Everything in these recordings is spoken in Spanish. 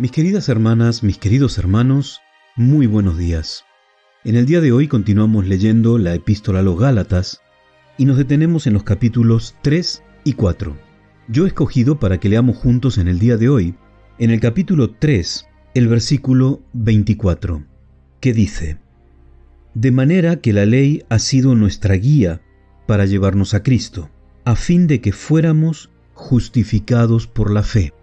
Mis queridas hermanas, mis queridos hermanos, muy buenos días. En el día de hoy continuamos leyendo la Epístola a los Gálatas y nos detenemos en los capítulos 3 y 4. Yo he escogido para que leamos juntos en el día de hoy, en el capítulo 3, el versículo 24, que dice: De manera que la ley ha sido nuestra guía para llevarnos a Cristo, a fin de que fuéramos justificados por la fe.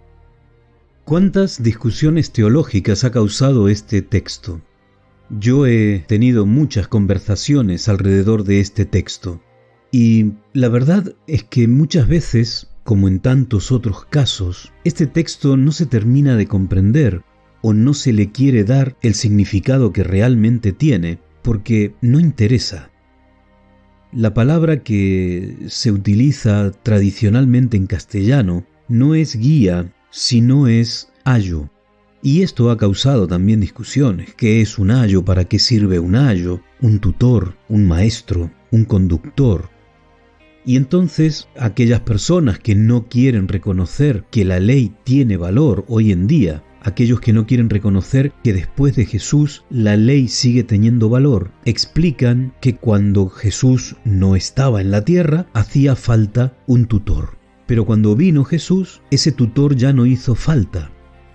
¿Cuántas discusiones teológicas ha causado este texto? Yo he tenido muchas conversaciones alrededor de este texto, y la verdad es que muchas veces, como en tantos otros casos, este texto no se termina de comprender o no se le quiere dar el significado que realmente tiene, porque no interesa. La palabra que se utiliza tradicionalmente en castellano no es guía, sino es ayo. Y esto ha causado también discusiones. ¿Qué es un ayo? ¿Para qué sirve un ayo? ¿Un tutor? ¿Un maestro? ¿Un conductor? Y entonces aquellas personas que no quieren reconocer que la ley tiene valor hoy en día, aquellos que no quieren reconocer que después de Jesús la ley sigue teniendo valor, explican que cuando Jesús no estaba en la tierra hacía falta un tutor. Pero cuando vino Jesús, ese tutor ya no hizo falta.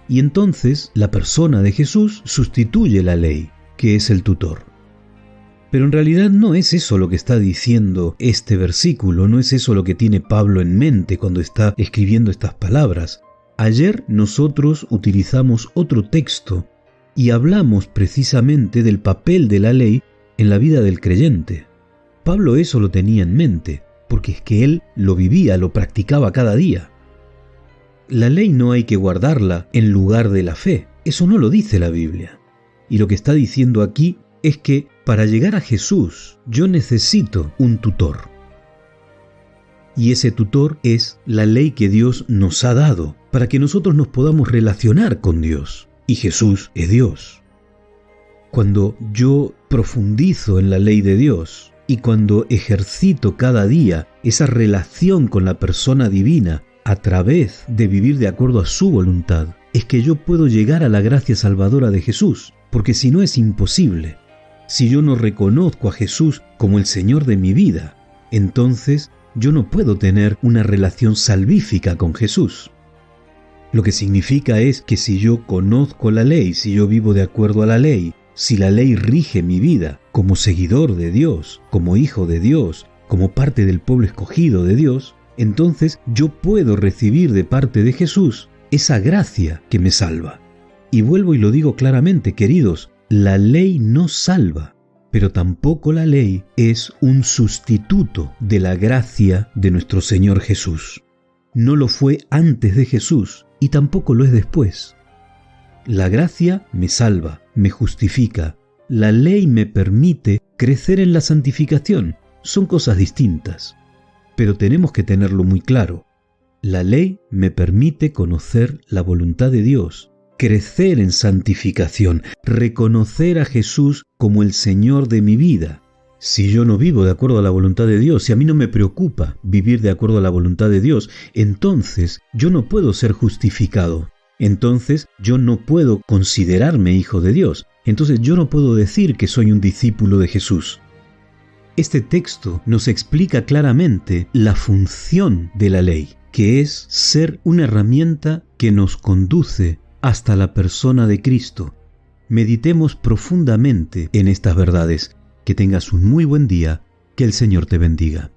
Y entonces la persona de Jesús sustituye la ley, que es el tutor. Pero en realidad no es eso lo que está diciendo este versículo, no es eso lo que tiene Pablo en mente cuando está escribiendo estas palabras. Ayer nosotros utilizamos otro texto y hablamos precisamente del papel de la ley en la vida del creyente. Pablo eso lo tenía en mente, porque es que él lo vivía, lo practicaba cada día. La ley no hay que guardarla en lugar de la fe, eso no lo dice la Biblia. Y lo que está diciendo aquí es que para llegar a Jesús yo necesito un tutor. Y ese tutor es la ley que Dios nos ha dado para que nosotros nos podamos relacionar con Dios. Y Jesús es Dios. Cuando yo profundizo en la ley de Dios y cuando ejercito cada día esa relación con la persona divina a través de vivir de acuerdo a su voluntad, es que yo puedo llegar a la gracia salvadora de Jesús, porque si no es imposible. Si yo no reconozco a Jesús como el Señor de mi vida, entonces yo no puedo tener una relación salvífica con Jesús. Lo que significa es que si yo conozco la ley, si yo vivo de acuerdo a la ley, si la ley rige mi vida como seguidor de Dios, como hijo de Dios, como parte del pueblo escogido de Dios, entonces yo puedo recibir de parte de Jesús esa gracia que me salva. Y vuelvo y lo digo claramente, queridos, la ley no salva, pero tampoco la ley es un sustituto de la gracia de nuestro Señor Jesús. No lo fue antes de Jesús y tampoco lo es después. La gracia me salva, me justifica. La ley me permite crecer en la santificación. Son cosas distintas. Pero tenemos que tenerlo muy claro. La ley me permite conocer la voluntad de Dios, crecer en santificación, reconocer a Jesús como el Señor de mi vida. Si yo no vivo de acuerdo a la voluntad de Dios, si a mí no me preocupa vivir de acuerdo a la voluntad de Dios, entonces yo no puedo ser justificado. Entonces yo no puedo considerarme hijo de Dios. Entonces yo no puedo decir que soy un discípulo de Jesús. Este texto nos explica claramente la función de la ley, que es ser una herramienta que nos conduce hasta la persona de Cristo. Meditemos profundamente en estas verdades. Que tengas un muy buen día. Que el Señor te bendiga.